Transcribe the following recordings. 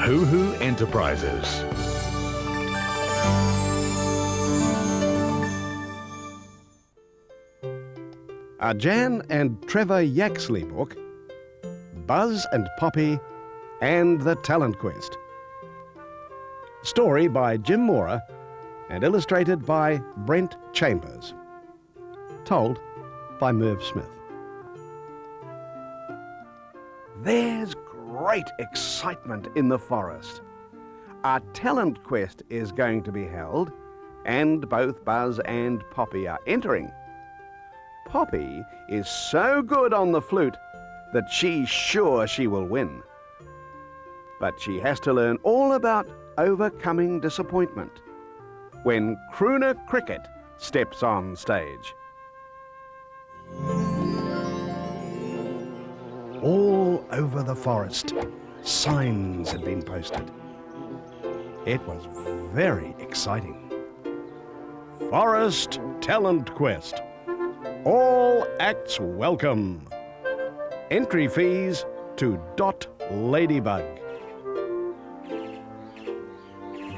Hoo Hoo Enterprises. A Jan and Trevor Yaxley book, Buzz and Poppy and the Talent Quest. Story by Jim Mora and illustrated by Brent Chambers. Told by Merv Smith. There's great excitement in the forest. A talent quest is going to be held, and both Buzz and Poppy are entering. Poppy is so good on the flute that she's sure she will win. But she has to learn all about overcoming disappointment when Crooner Cricket steps on stage. All over the forest, signs had been posted. It was very exciting. Forest Talent Quest. All acts welcome. Entry fees to Dot Ladybug.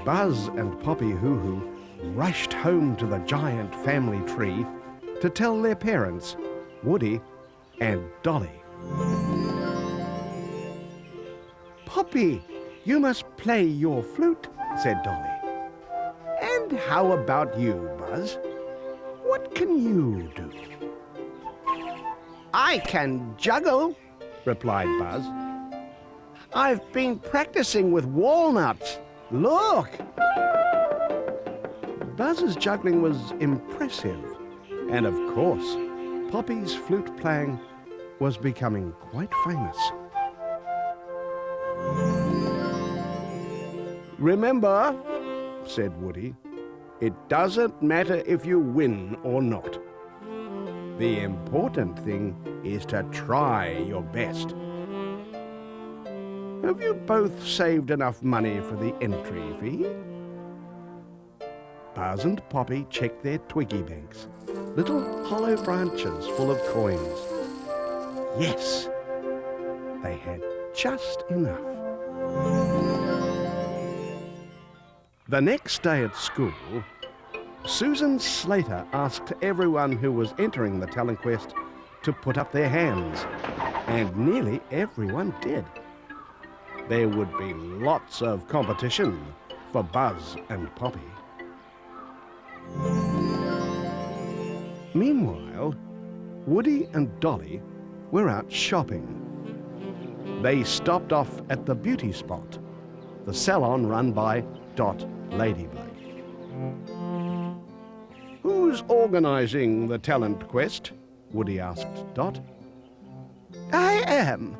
Buzz and Poppy Hoo Hoo rushed home to the giant family tree to tell their parents, Woody and Dolly. Poppy, you must play your flute, said Dolly. And how about you, Buzz? What can you do? I can juggle, replied Buzz. I've been practicing with walnuts. Look! Buzz's juggling was impressive, and of course, Poppy's flute playing was becoming quite famous. Remember, said Woody, it doesn't matter if you win or not. The important thing is to try your best. Have you both saved enough money for the entry fee? Buzz and Poppy checked their twiggy banks, little hollow branches full of coins. Yes, they had just enough. The next day at school, Susan Slater asked everyone who was entering the talent quest to put up their hands, and nearly everyone did. There would be lots of competition for Buzz and Poppy. Meanwhile, Woody and Dolly were out shopping. They stopped off at the beauty spot, the salon run by Dot Ladybug. Who's organising the talent quest? Woody asked Dot. I am,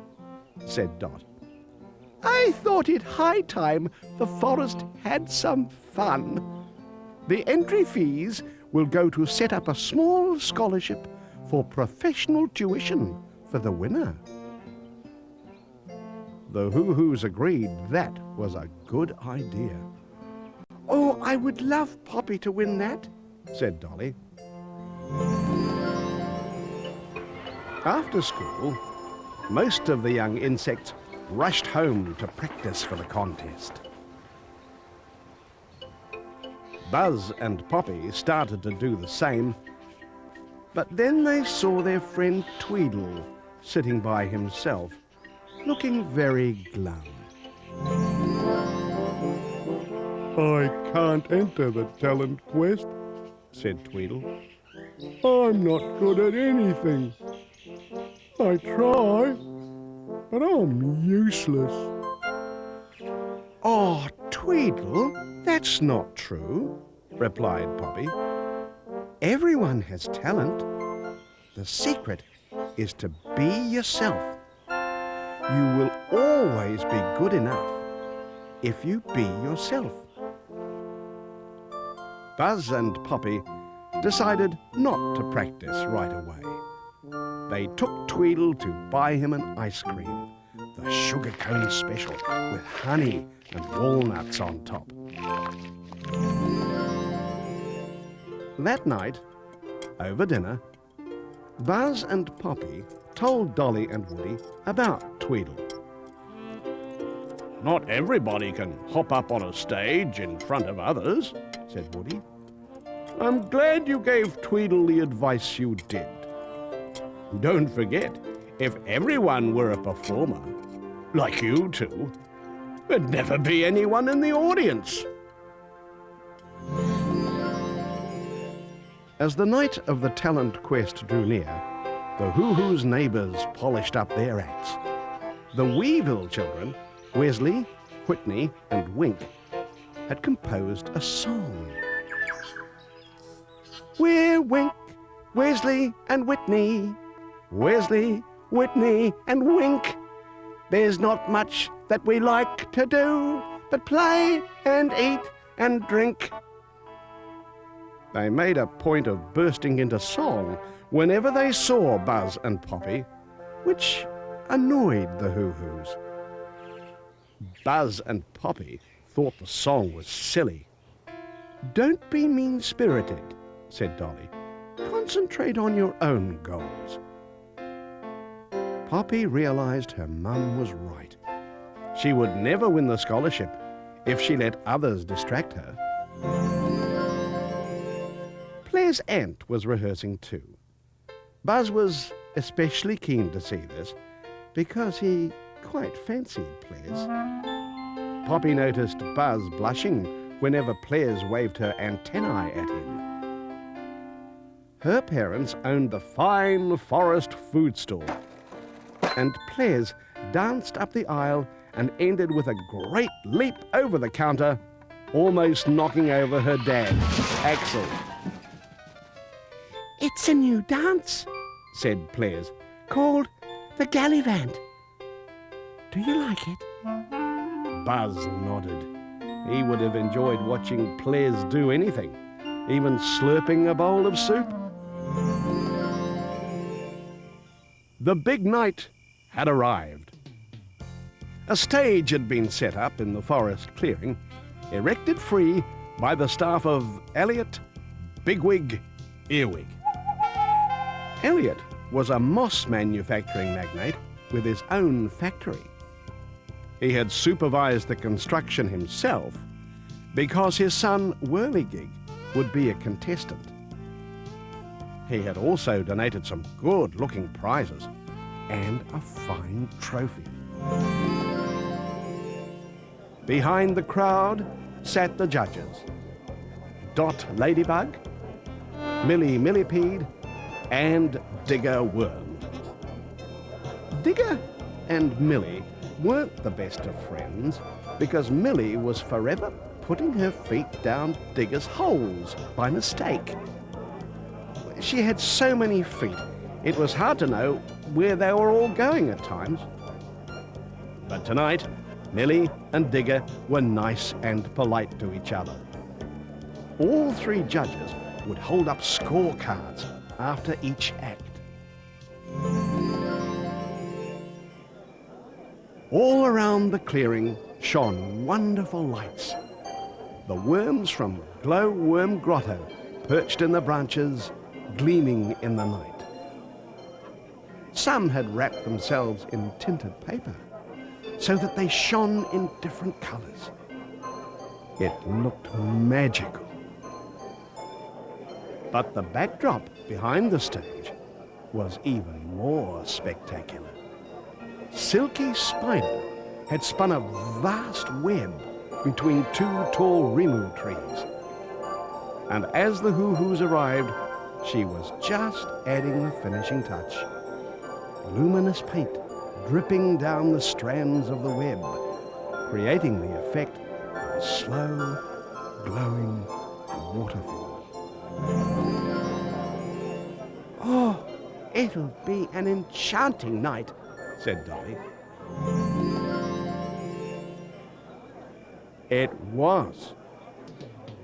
said Dot. I thought it high time the forest had some fun. The entry fees will go to set up a small scholarship for professional tuition for the winner. The Hoo Hoos agreed that was a good idea. Oh, I would love Poppy to win that, said Dolly. After school, most of the young insects rushed home to practice for the contest. Buzz and Poppy started to do the same, but then they saw their friend Tweedle sitting by himself, looking very glum. I can't enter the talent quest, said Tweedle. I'm not good at anything. I try, but I'm useless. Oh, Tweedle, that's not true, replied Poppy. Everyone has talent. The secret is to be yourself. You will always be good enough if you be yourself. Buzz and Poppy decided not to practice right away. They took Tweedle to buy him an ice cream, the sugar cone special with honey and walnuts on top. That night, over dinner, Buzz and Poppy told Dolly and Woody about Tweedle. Not everybody can hop up on a stage in front of others, said Woody. I'm glad you gave Tweedle the advice you did. Don't forget, if everyone were a performer, like you two, there'd never be anyone in the audience. As the night of the talent quest drew near, the Hoo-Hoo's neighbours polished up their acts. The Weevil children, Wesley, Whitney and Wink, had composed a song. We're Wink, Wesley and Whitney, Wesley, Whitney and Wink. There's not much that we like to do but play and eat and drink. They made a point of bursting into song whenever they saw Buzz and Poppy, which annoyed the Hoo-Hoos. Buzz and Poppy thought the song was silly. Don't be mean-spirited, said Dolly. Concentrate on your own goals. Poppy realized her mum was right. She would never win the scholarship if she let others distract her. Claire's aunt was rehearsing too. Buzz was especially keen to see this because he quite fancied Claire's. Poppy noticed Buzz blushing whenever Claire's waved her antennae at him. Her parents owned the fine Forest food store, and Claire's danced up the aisle and ended with a great leap over the counter, almost knocking over her dad, Axel. It's a new dance, said Claire's, called the Gallivant. Do you like it? Buzz nodded. He would have enjoyed watching Claire's do anything, even slurping a bowl of soup. The big night had arrived. A stage had been set up in the forest clearing, erected free by the staff of Elliot, Bigwig, Earwig. Elliot was a moss manufacturing magnate with his own factory. He had supervised the construction himself because his son Whirligig would be a contestant. He had also donated some good-looking prizes and a fine trophy. Behind the crowd sat the judges, Dot Ladybug, Millie Millipede, and Digger Worm. Digger and Millie weren't the best of friends because Millie was forever putting her feet down Digger's holes by mistake. She had so many feet, it was hard to know where they were all going at times. But tonight, Millie and Digger were nice and polite to each other. All three judges would hold up scorecards after each act. All around the clearing shone wonderful lights. The worms from Glowworm Grotto perched in the branches, gleaming in the night. Some had wrapped themselves in tinted paper so that they shone in different colours. It looked magical. But the backdrop behind the stage was even more spectacular. Silky Spider had spun a vast web between two tall rimu trees. And as the Hoo-Hoos arrived, she was just adding the finishing touch. Luminous paint dripping down the strands of the web, creating the effect of a slow, glowing waterfall. Oh, it'll be an enchanting night, said Dolly. It was.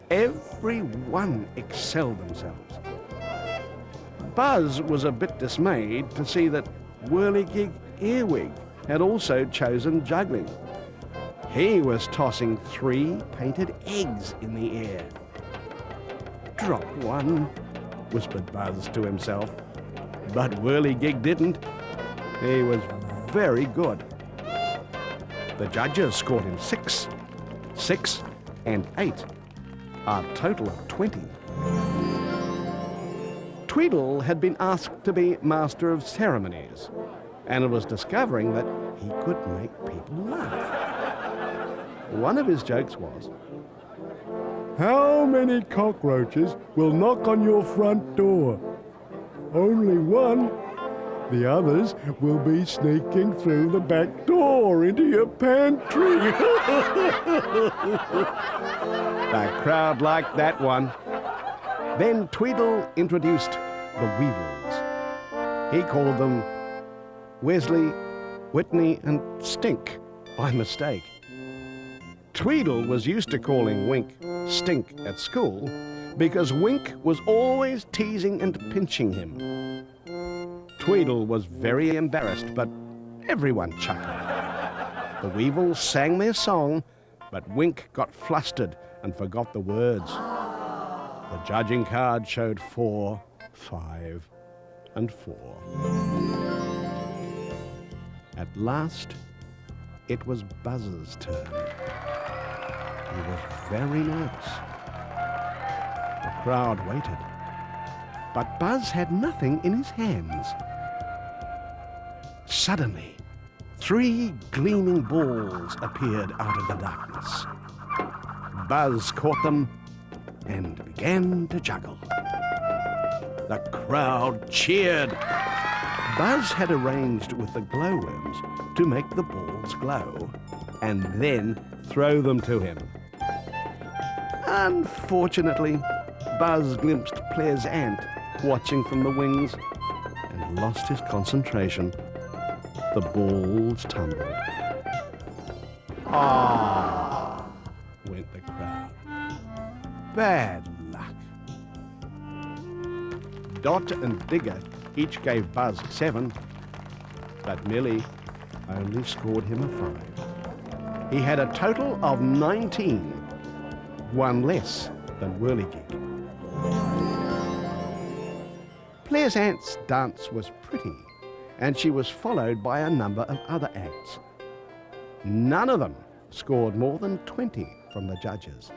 Everyone excelled themselves. Buzz was a bit dismayed to see that Whirligig Earwig had also chosen juggling. He was tossing 3 painted eggs in the air. Drop one, whispered Buzz to himself. But Whirligig didn't. He was very good. The judges scored him 6, 6 and 8, a total of 20. Tweedle had been asked to be Master of Ceremonies and was discovering that he could make people laugh. One of his jokes was, "How many cockroaches will knock on your front door? Only one. The others will be sneaking through the back door into your pantry." The crowd liked that one. Then Tweedle introduced the Weevils. He called them Wesley, Whitney and Stink by mistake. Tweedle was used to calling Wink Stink at school because Wink was always teasing and pinching him. Tweedle was very embarrassed, but everyone chuckled. The Weevils sang their song, but Wink got flustered and forgot the words. The judging card showed 4, 5, and 4. At last, it was Buzz's turn. He was very nervous. The crowd waited, but Buzz had nothing in his hands. Suddenly, 3 gleaming balls appeared out of the darkness. Buzz caught them and began to juggle. The crowd cheered. Buzz had arranged with the glowworms to make the balls glow and then throw them to him. Unfortunately, Buzz glimpsed Claire's ant watching from the wings and lost his concentration. The balls tumbled. "Ah!" went the crowd. "Bad luck." Dot and Digger each gave Buzz 7, but Millie only scored him a 5. He had a total of 19, one less than Whirligig. Claire's aunt's dance was pretty, and she was followed by a number of other acts. None of them scored more than 20 from the judges.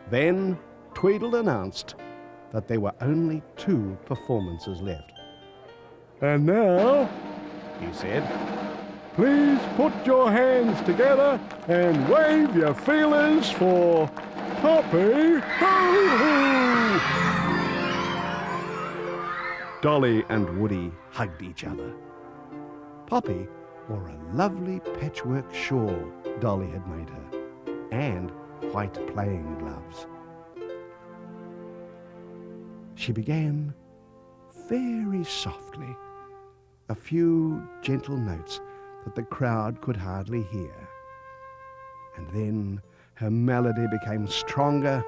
Then Tweedle announced that there were only 2 performances left. "And now," He said, please put your hands together and wave your feelers for Poppy Hoo-Hoo." Dolly and Woody hugged each other. Poppy wore a lovely patchwork shawl Dolly had made her, and white playing gloves. She began very softly, a few gentle notes that the crowd could hardly hear. And then her melody became stronger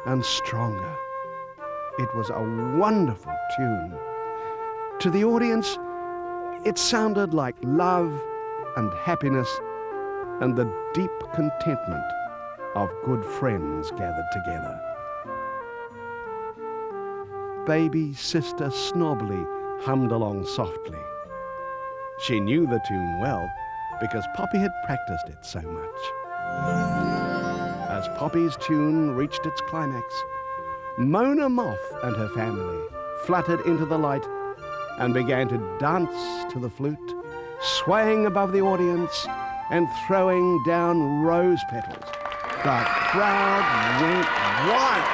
and stronger. It was a wonderful tune. To the audience, it sounded like love and happiness and the deep contentment of good friends gathered together. Baby Sister Snobbly hummed along softly. She knew the tune well because Poppy had practiced it so much. As Poppy's tune reached its climax, Mona Moth and her family fluttered into the light and began to dance to the flute, swaying above the audience and throwing down rose petals. The crowd went wild.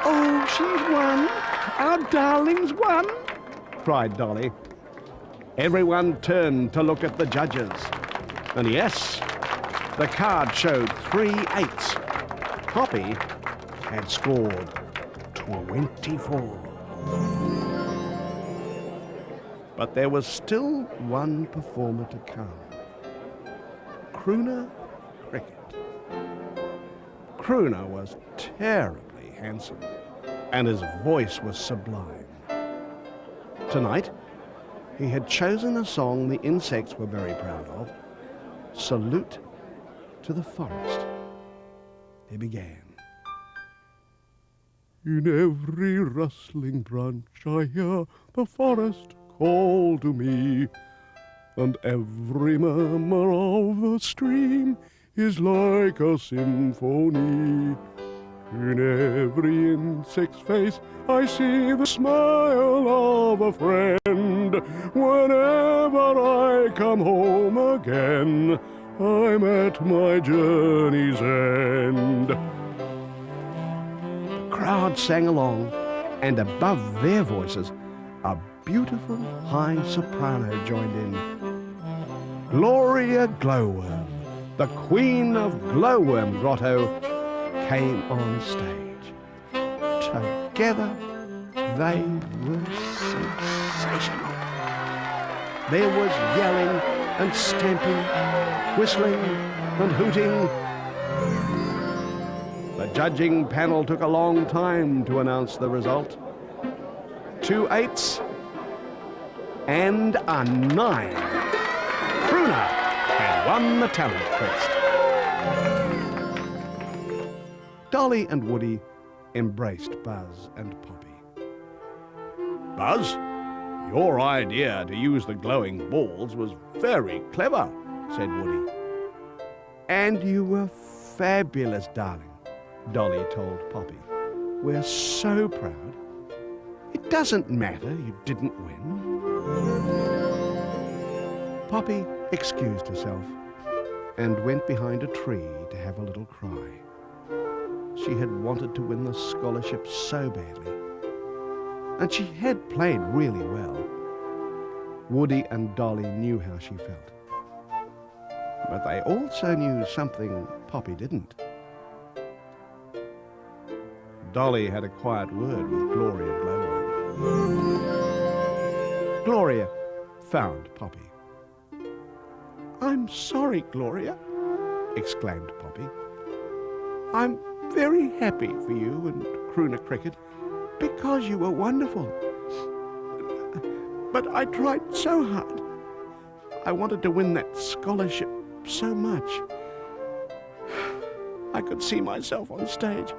"Oh, she's won! Our darling's won!" cried Dolly. Everyone turned to look at the judges. And yes, the card showed 3 8s. Poppy had scored 24. But there was still one performer to come. Crooner Cricket. Crooner was terribly handsome, and his voice was sublime. Tonight, he had chosen a song the insects were very proud of, Salute to the Forest. He began. "In every rustling branch I hear the forest call to me. and every murmur of the stream is like a symphony. In every insect's face I see the smile of a friend. Whenever I come home again, I'm at my journey's end. The crowd sang along, and above their voices, a beautiful high soprano joined in. Gloria Glowworm, the queen of Glowworm Grotto, came on stage. Together, they were sensational. There was yelling and stamping, whistling and hooting. The judging panel took a long time to announce the result. 2 8s and a 9. Crooner had won the talent quest. Dolly and Woody embraced Buzz and Poppy. Buzz, your idea to use the glowing balls was very clever, said Woody. And you were fabulous, darling, Dolly told Poppy. We're so proud. It doesn't matter you didn't win. Poppy excused herself and went behind a tree to have a little cry. She had wanted to win the scholarship so badly, and she had played really well. Woody and Dolly knew how she felt, but they also knew something Poppy didn't. Dolly had a quiet word with Gloria Glowworm. Gloria found Poppy. "I'm sorry, Gloria," exclaimed Poppy. "I'm very happy for you and Crooner Cricket because you were wonderful. But I tried so hard. I wanted to win that scholarship so much. I could see myself on stage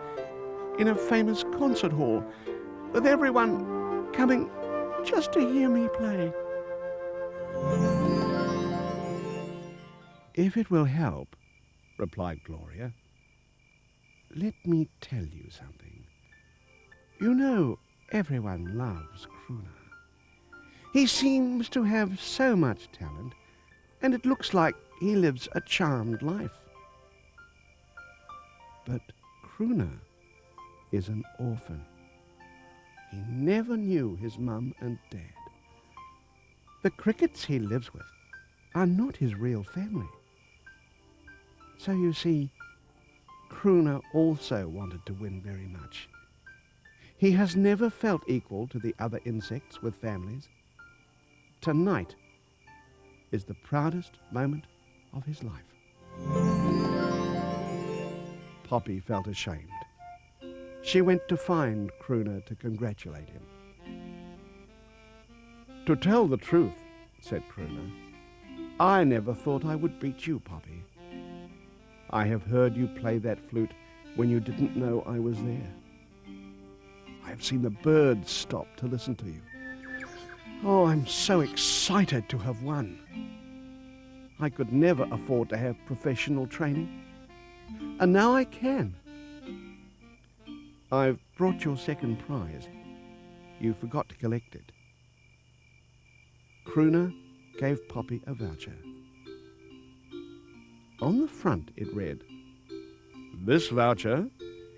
in a famous concert hall with everyone coming just to hear me play." "If it will help," replied Gloria, "let me tell you something. You know, everyone loves Crooner. He seems to have so much talent, and it looks like he lives a charmed life. But Crooner is an orphan. He never knew his mum and dad. The Crickets he lives with are not his real family. So you see, Crooner also wanted to win very much. He has never felt equal to the other insects with families. Tonight is the proudest moment of his life." Poppy felt ashamed. She went to find Crooner to congratulate him. "To tell the truth," said Crooner, "I never thought I would beat you, Poppy. I have heard you play that flute when you didn't know I was there. I have seen the birds stop to listen to you. Oh, I'm so excited to have won. I could never afford to have professional training, and now I can. I've brought your second prize. You forgot to collect it." Crooner gave Poppy a voucher. On the front it read, "This voucher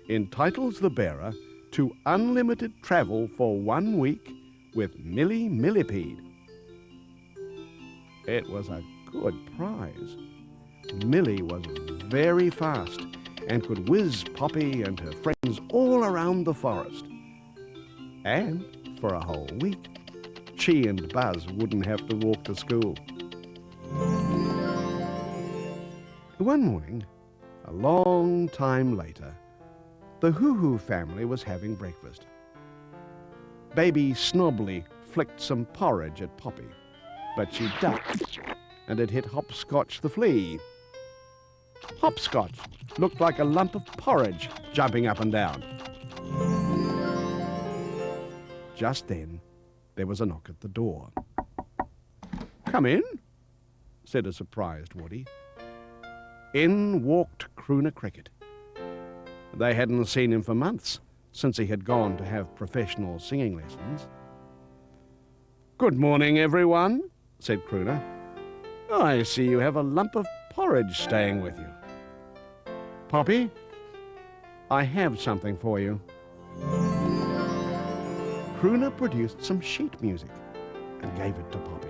entitles the bearer to unlimited travel for 1 week with Millie Millipede." It was a good prize. Millie was very fast and could whiz Poppy and her friends all around the forest. And for a whole week, she and Buzz wouldn't have to walk to school. One morning, a long time later, the Hoo-Hoo family was having breakfast. Baby Snobbly flicked some porridge at Poppy, but she ducked, and it hit Hopscotch the flea. Hopscotch looked like a lump of porridge jumping up and down. Just then, there was a knock at the door. "Come in," said a surprised Woody. In walked Crooner Cricket. They hadn't seen him for months, since he had gone to have professional singing lessons. "Good morning, everyone," said Crooner. "I see you have a lump of porridge staying with you. Poppy, I have something for you." Crooner produced some sheet music and gave it to Poppy.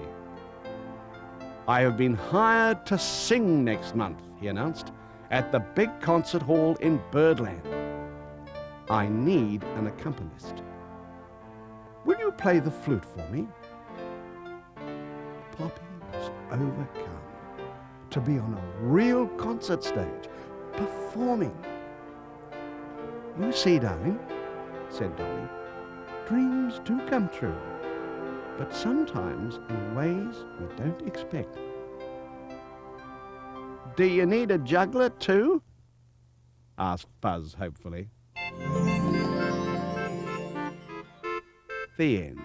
"I have been hired to sing next month," he announced, "at the big concert hall in Birdland. I need an accompanist. Will you play the flute for me?" Poppy was overcome to be on a real concert stage, performing. "You see, darling," said Dolly, "dreams do come true, but sometimes in ways we don't expect." "Do you need a juggler too?" asked Buzz hopefully. The end.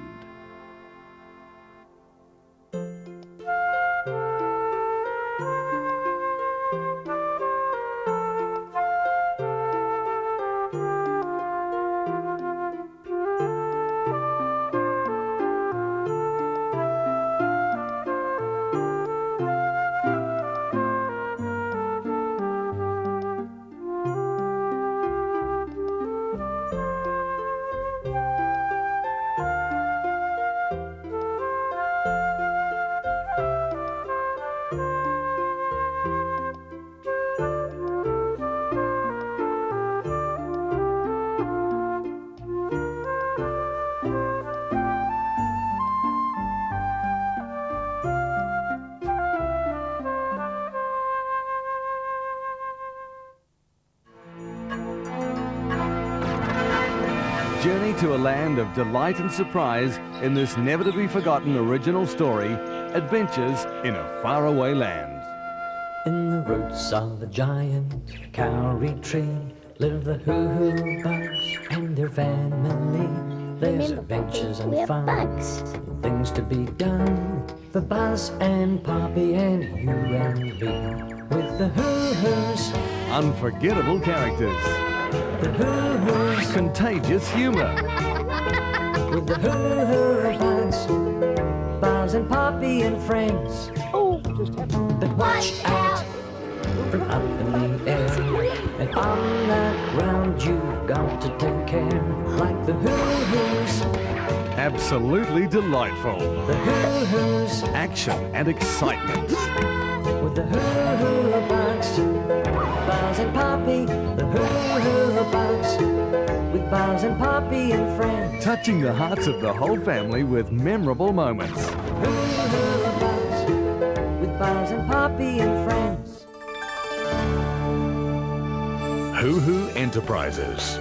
Journey to a land of delight and surprise in this never-to-be-forgotten original story, Adventures in a Faraway Land. In the roots of a giant kauri tree live the hoo-hoo bugs and their family. There's adventures and we're fun, bugs. things to be done for Buzz and Poppy and you and me. With the hoo-hoos, Unforgettable characters, the hoo-hoos, contagious humour, with the hoo-hoo bugs, Buzz and Poppy and friends. Oh, just happened. But watch out from up in the air, and on that ground you've got to take care. Like the hoo-hoos, absolutely delightful, the hoo-hoos, action and excitement. with the hoo-hoo bugs, Buzz and Poppy, the hoo-hoo bugs, with Buzz and Poppy and friends. Touching the hearts of the whole family with memorable moments. Hoo-hoo bugs, with Buzz and Poppy and friends. Hoo Hoo Enterprises.